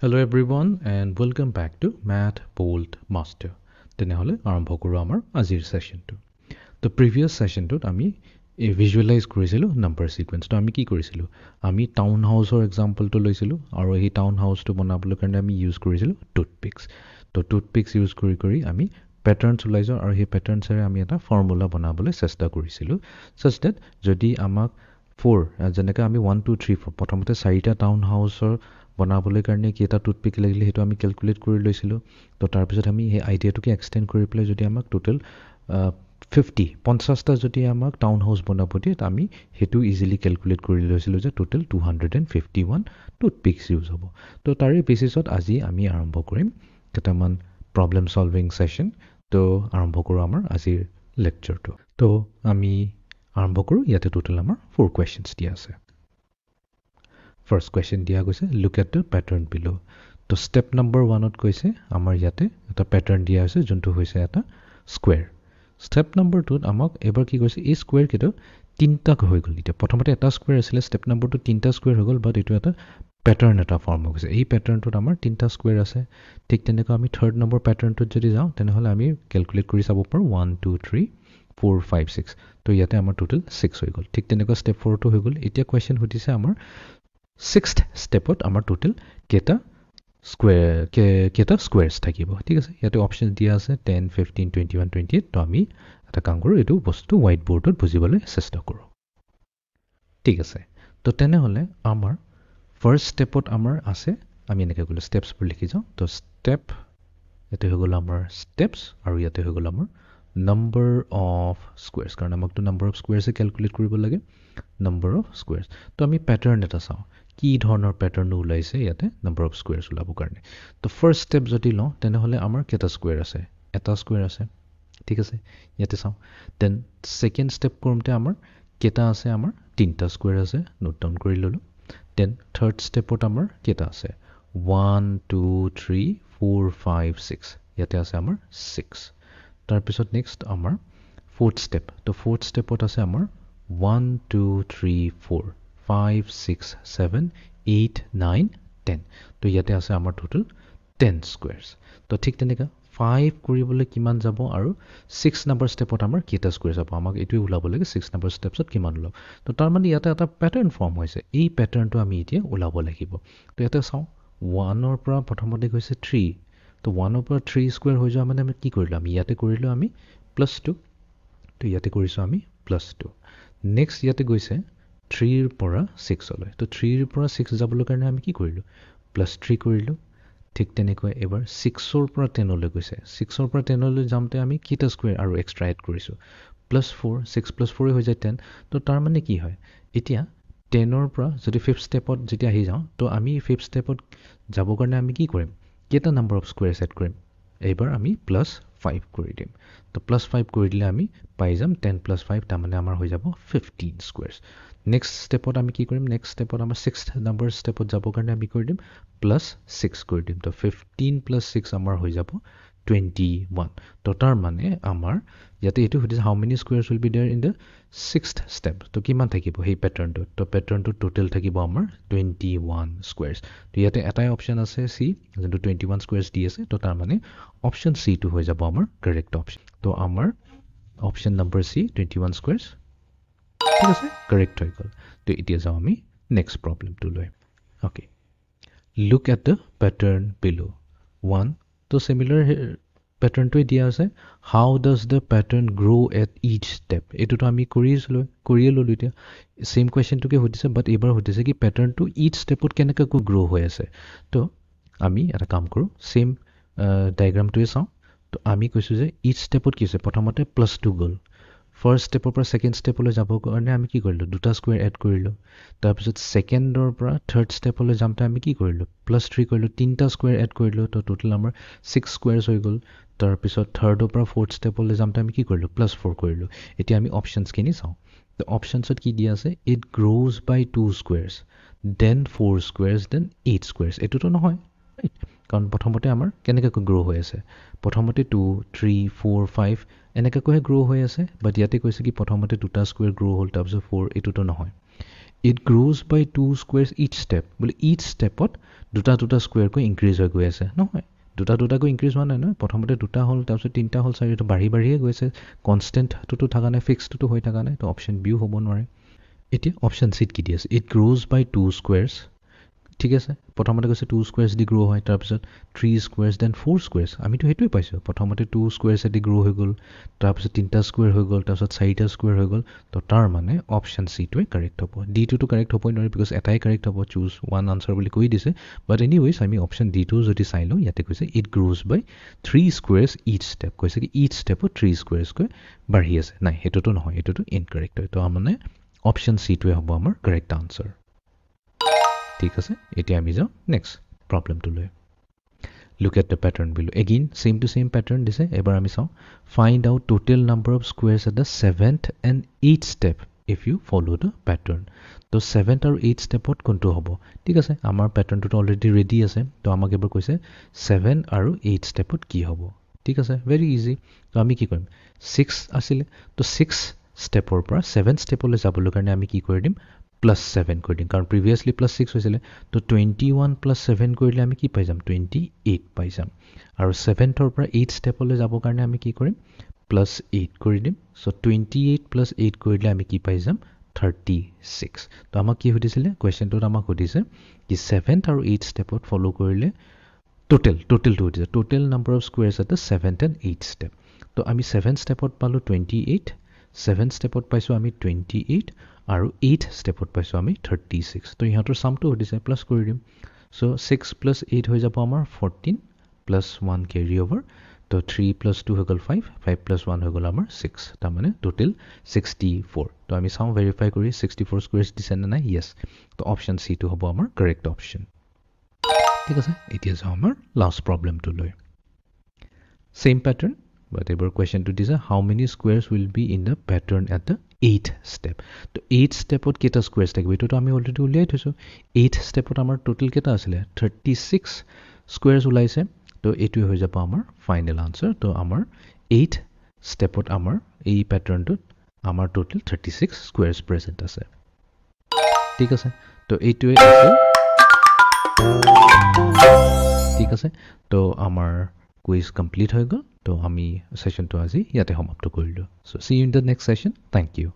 Hello everyone and welcome back to Math Bold Master. তেনেহলে আৰম্ভ কৰো আমাৰ আজিৰ সেশনটো। তো প্ৰিভিয়াস সেশনটোত আমি ভিজুৱেলাইজ কৰিছিলো নাম্বাৰ সিকোয়েন্সটো। আমি কি কৰিছিলো? আমি টাউন হাউসৰ এক্সাম্পলটো লৈছিলো আৰু এই টাউন হাউসটো বনাবলৈ কাৰণে আমি ইউজ কৰিছিলো টুথপিক্স। তো টুথপিক্স ইউজ কৰি আমি প্যাটাৰ্নস ওলাইছো আৰু সেই প্যাটাৰ্নসৰে আমি এটা ফৰ্মুলা বনাবলৈ চেষ্টা কৰিছিলো such that যদি আমাক 4 যেনেকৈ আমি 1 2 3 4 প্ৰথমতে 4টা টাউন হাউসৰ বনাবলৈ কাৰণে কেইটা টুথপিক লাগিলে হেতু আমি ক্যালকুলেট কৰি লৈছিলো। তো তাৰ পিছত আমি এই আইডিয়াটোকে এক্সটেন্ড কৰি পেলাই যদি আমাক টোটাল 50টা যদি আমাক টাউন হাউস বনাব দিয়ে আমি হেতু ইজিলি ক্যালকুলেট কৰি লৈছিলো যে টোটাল 251 টুথপিক্স ইউজ হ'ব। তো তাৰে বেসিছত আজি আমি আৰম্ভ কৰিম কেইটামান প্ৰবলেম সলভিং সেশন। তো আৰম্ভ কৰো আমাৰ আজিৰ লেকচাৰটো। তো আমি আৰম্ভ কৰো। ইয়াতে টোটাল আমাৰ 4 কোৱেশ্চনস দিয়া আছে। First question দিয়া গৈছে look at the pattern below. তো step number 1ত কৈছে আমাৰ ইয়াতে এটা pattern দিয়া আছে যোনটো হৈছে এটা square. Step number 2ত আমাক এবাৰ কি কৈছে এই square কিটো তিনটা হৈ গল। এতিয়া প্ৰথমতে এটা square আছিল, step number 2 তিনটা square হৈ গল, বাট এটো এটা pattern এটা ফৰ্ম হৈ গৈছে। এই patternটোত আমাৰ তিনটা square আছে। ঠিক তেনেকৈ আমি third number patternটোত যদি যাওঁ তেনেহলে আমি ক্যালকুলেট কৰি চাব পাৰো 1 2 3 4 5 6। তো ইয়াতে আমাৰ টোটাল 6 হৈ গল। ঠিক তেনেকৈ step 4 টো হৈ গল। এতিয়া কোৱেশ্চন সুধিছে আমাৰ 6th stepত আমাৰ টোটাল কেটা স্কোয়াৰস থাকিব। ঠিক আছে, ইয়াতে অপশন দিয়া আছে 10 15 21 28। তো আমি এটা কাম কৰো এটো বস্তু হোৱাইট বোৰ্ডত বুজিবলৈ চেষ্টা কৰো। ঠিক আছে, তো তেনেহলে আমাৰ ফাৰ্স্ট স্টেপত আমাৰ আছে আমি এনেকৈ গলো স্টেপস বুলি লিখি যাওঁ। তো স্টেপ এটো হৈ গল আমাৰ স্টেপস আৰু ইয়াতে হৈ গল আমাৰ number of squares কাৰণ আমাকটো number of squares ক্যালকুলেট কৰিব লাগে। number of squares তো আমি প্যাটাৰ্ন এটা চাওঁ কি ধৰণৰ প্যাটাৰ্ন ওলাইছে ইয়াতে number of squares ওলাব কাৰণে। তো ফাৰ্স্ট স্টেপ যদি লওঁ তেনেহলে আমাৰ কেটা স্কয়াৰ আছে? এটা স্কয়াৰ আছে। ঠিক আছে, ইয়াতে চাওঁ। দেন সেকেন্ড স্টেপ কৰোঁতে আমাৰ কেটা আছে? আমাৰ তিনটা স্কয়াৰ আছে, নোট ডাউন কৰি ললো। দেন থাৰ্ড স্টেপত আমাৰ কেটা আছে? 1 2 3 4 5 6। ইয়াতে আছে আমাৰ 6। তাৰ পিছত নেক্সট আমাৰ ফোৰ্থ স্টেপ। তো ফোৰ্থ স্টেপত আছে আমাৰ 1 2 3 4 5 6 7 8 9 10। তো ইয়াতে আছে আমাৰ টোটাল 10 স্কয়াৰস। তো ঠিক তেনেকা 5 কৰিবলৈ কিমান যাব আৰু 6 নম্বৰ স্টেপত আমাৰ কেটা স্কয়াৰ যাব? আমাক এটোই ওলাব লাগে 6 নম্বৰ স্টেপছত কিমান ওলাব। তো তাৰ মানে ইয়াতে এটা প্যাটাৰ্ন ফৰ্ম হৈছে। এই প্যাটাৰ্নটো আমি এতিয়া ওলাব লাগিব। তো ইয়াতে চাওঁ 1 ৰ পৰা প্ৰথমতে গৈছে 3। তো 1 ৰ পৰা 3 স্কয়াৰ হৈ যোৱা মানে আমি কি কৰিলো? আমি ইয়াতে কৰিলো আমি +2। তো ইয়াতে কৰিছো আমি +2। নেক্সট ইয়াতে গৈছে 3 ৰ পৰা 6 লৈ। তো 3 ৰ পৰা 6 যাবলৈ কাৰণে আমি কি কৰিলো? +3 কৰিলো। ঠিক তেনেকৈ এবাৰ 6 ৰ পৰা 10 লৈ গৈছে। 6 ৰ পৰা 10 লৈ যাওঁতে আমি কিটা স্কয়াৰ আৰু এক্সট্ৰা এড কৰিছো? +4 6 + 4 হৈ যায় 10। তো তাৰ মানে কি হয়? এতিয়া 10 ৰ পৰা যদি 5th স্টেপত যদি আহি যাওঁ তো আমি 5th স্টেপত যাব কাৰণে আমি কি কৰিম? কেটা নাম্বাৰ অফ স্কয়াৰস এড কৰিম? এইবাৰ আমি +5 কৰি দিম। তো +5 কৰি দিলে আমি পাই যাম 10 + 5 তাৰ মানে আমাৰ হৈ যাব 15 স্কয়াৰস। নেক্সট স্টেপত আমি কি কৰিম? নেক্সট স্টেপত আমাৰ 6th নম্বৰ স্টেপত যাব কাৰণে আমি কৰি দিম +6 কৰি দিম। তো 15 + 6 আমাৰ হৈ যাব 21। তো তাৰ মানে আমাৰ ইয়াতে এটো সুধিছে how many squares will be there in the 6th step. তো কিমান থাকিব সেই প্যাটাৰ্নটো? তো প্যাটাৰ্নটো টোটাল থাকিব আমাৰ 21 স্কয়াৰস। তো ইয়াতে এটাই অপশন আছে সি যোনটো 21 স্কয়াৰস দি আছে। তো তাৰ মানে অপশন সি টো হৈ যাব আমাৰ কাৰেক্ট অপশন। তো আমাৰ অপশন নম্বৰ সি 21 স্কয়াৰস ঠিক আছে কাৰেক্ট হৈ গল। তো এতিয়া যাও আমি নেক্সট প্ৰবলেমটো লৈ। Okay, look at the pattern below 1। তো সিমিলাৰ প্যাটাৰ্নটোই দিয়া আছে। How does the pattern grow at each step? এটোতো আমি কৰিয়ে ললো। এতিয়া সেম কোৱেশ্চনটোকে সুধিছে, বাট এবাৰ সুধিছে কি প্যাটাৰ্নটো ইচ স্টেপত কেনেকৈ গ্ৰো হৈ আছে। তো আমি এটা কাম কৰো সেম ডায়াগ্ৰামটোৱে চাওঁ। তো আমি কৈছো যে ইচ স্টেপত কি আছে? প্ৰথমতে +2 গল। ফাৰ্স্ট স্টেপৰ পৰা সেকেন্ড স্টেপলৈ যাব কাৰণে আমি কি কৰিলো? দুটা স্কয়াৰ এড কৰিলো। তাৰ পিছত সেকেন্ডৰ পৰা থাৰ্ড স্টেপলৈ যাওঁতে আমি কি কৰিলো? +3 কৰিলো, তিনটা স্কয়াৰ এড কৰিলো। তো টোটাল আমাৰ 6 স্কয়াৰস হৈ গল। তাৰ পিছত থাৰ্ডৰ পৰা ফোৰ্থ স্টেপলৈ যাওঁতে আমি কি কৰিলো? +4 কৰিলো। এতিয়া আমি অপশনস খিনি চাওঁ। তো অপশনসত কি দিয়া আছে? It grows by 2 squares, then 4 squares, then 8 squares. এটোতো নহয়, ৰাইট? কাৰণ প্ৰথমতে আমাৰ কেনেকৈ গ্ৰো হৈ আছে? প্ৰথমতে 2 3 4 5 এনেকৈ গ্ৰো হৈ আছে। বাট ইয়াতে কৈছে কি প্ৰথমতে দুটা স্কয়াৰ গ্ৰো হ'ল, তাৰপিছত 4। এটোতো নহয়। It grows by 2 squares each step. Well, each stepot দুটা দুটা স্কুৱেৰকৈ ইনক্ৰিজ হৈ গৈ আছে নহয় দুটা দুটাকৈ ইনক্ৰিজ হোৱা নাই নহয় প্ৰথমতে দুটা হ'ল তাৰপিছত তিনিটা হ'ল চাৰিটা বাঢ়িয়ে গৈছে কনষ্টেণ্টটোতো থকা নাই ফিক্সটোতো হৈ থকা নাই তো অপশ্যন বিও হ'ব নোৱাৰে এতিয়া অপশ্যন চিত কি দি আছে ইট গ্ৰ'জ বাই 2 স্কুৱেৰছ ঠিক আছে প্ৰথমতে কৈছে 2 স্কুৱেৰছ দি গ্ৰ' হয় তাৰপিছত 3 স্কুৱেৰছ দেন 4 স্কুৱেৰছ আমিতো সেইটোৱে পাইছোঁ প্ৰথমতে 2 স্কুৱেৰছ দি গ্ৰ' হৈ গ'ল তাৰপিছত 3টা স্কুৱেৰ হৈ গ'ল তাৰপিছত 4টা স্কুৱেৰ হৈ গ'ল তো তাৰ মানে অপশ্যন চিটোৱে কাৰেক্ট হ'ব ডিটোতো কাৰেক্ট হ'বই নোৱাৰে বিকজ এটাই কাৰেক্ট হ'ব চুজ ওৱান আনচাৰ বুলি কৈ দিছে বাট এনিৱেজ আমি অপশ্যন ডিটো যদি চাই লওঁ ইয়াতে কৈছে it grows by 3 squares each step কৈছে কি ইচ ষ্টেপত 3 স্কুৱেৰছকৈ বাঢ়ি আছে নাই সেইটোতো নহয় এইটোতো ইনকাৰেক্ট হয় তো মানে অপশ্যন চিটোৱে হ'ব আমাৰ কাৰেক্ট আনচাৰ ঠিক আছে এতিয়া আমি যাওঁ নেক্সট প্ৰব্লেমটোলৈ look at the pattern below again same to same pattern দিছে এবাৰ আমি চাওঁ find out total number of squares at the 7th and 8th step if you follow' the pattern তো 7th আৰু 8th ষ্টেপত কোনটো হ'ব ঠিক আছে আমাৰ পেটাৰ্ণটোতো অলৰেডি ৰেডি আছে তো আমাক এবাৰ কৈছে 7 আৰু 8th ষ্টেপত কি হ'ব ঠিক আছে ভেৰি ইজি তো আমি কি কৰিম 6 আছিলে তো 6 ষ্টেপৰ পৰা 7 ষ্টেপলৈ যাবলৈ কাৰণে আমি কি কৰি দিম +7 কৰি দিম কাৰণ প্ৰিভিয়াছলি +6 হৈছিলে তো 21 +7 কৰিলে আমি কি পাই যাম 28 পাই যাম আৰু 7thৰ পৰা 8 ষ্টেপলৈ যাবৰ কাৰণে আমি কি কৰিম +8 কৰি দিম চ' 28 + 8 কৰিলে আমি কি পাই যাম 36 তো আমাক কি সুধিছিলে কুৱেশ্যনটোত আমাক সুধিছে কি 7th আৰু 8th ষ্টেপত ফ'ল' কৰিলে টোটেলটো সুধিছে total number of squares at the 7th and 8th step তো আমি 7th ষ্টেপত পালোঁ 28 7th ষ্টেপত পাইছোঁ আমি 28 আৰু 8th ষ্টেপত পাইছোঁ আমি 36 তো ইহঁতৰ চামটো সুধিছে প্লাছ কৰি দিম চ' 6 + 8 হৈ যাব আমাৰ 14 +1 কেৰি অভাৰ তো 3 + 2 হৈ গ'ল 5 5 + 1 হৈ গ'ল আমাৰ 6 তাৰমানে টোটেল 64 তো আমি চাওঁ ভেৰিফাই কৰি 64 স্কুৱেৰছ দিছে নে নাই য়েছ তো অপশ্যন চিটো হ'ব আমাৰ কাৰেক্ট অপশ্যন ঠিক আছে এতিয়া যাওঁ আমাৰ লাষ্ট প্ৰব্লেমটোলৈ চেম পেটাৰ্ণ বাট এইবাৰ কুৱেশ্যনটো দিছে how many squares will be in the pattern at the 8th step তো 8th ষ্টেপত কেইটা স্কুৱেৰছ থাকিব এইটোতো আমি অলৰেডি উলিয়াই থৈছোঁ 8th ষ্টেপত আমাৰ টোটেল কেইটা আছিলে 36 স্কুৱেৰছ ওলাইছে তো এইটোৱে হৈ যাব আমাৰ ফাইনেল আনচাৰ তো আমাৰ 8th ষ্টেপত আমাৰ এই পেটাৰ্ণটোত আমাৰ টোটেল 36 স্কুৱেৰছ প্ৰেজেণ্ট আছে ঠিক আছে তো এইটোৱে আছিল ঠিক আছে তো আমাৰ কুইজ কমপ্লিট হৈ গ'ল তো আমি সেশনটো আজি ইয়াতে সমাপ্ত কৰিলোঁ so see you in the next session thank U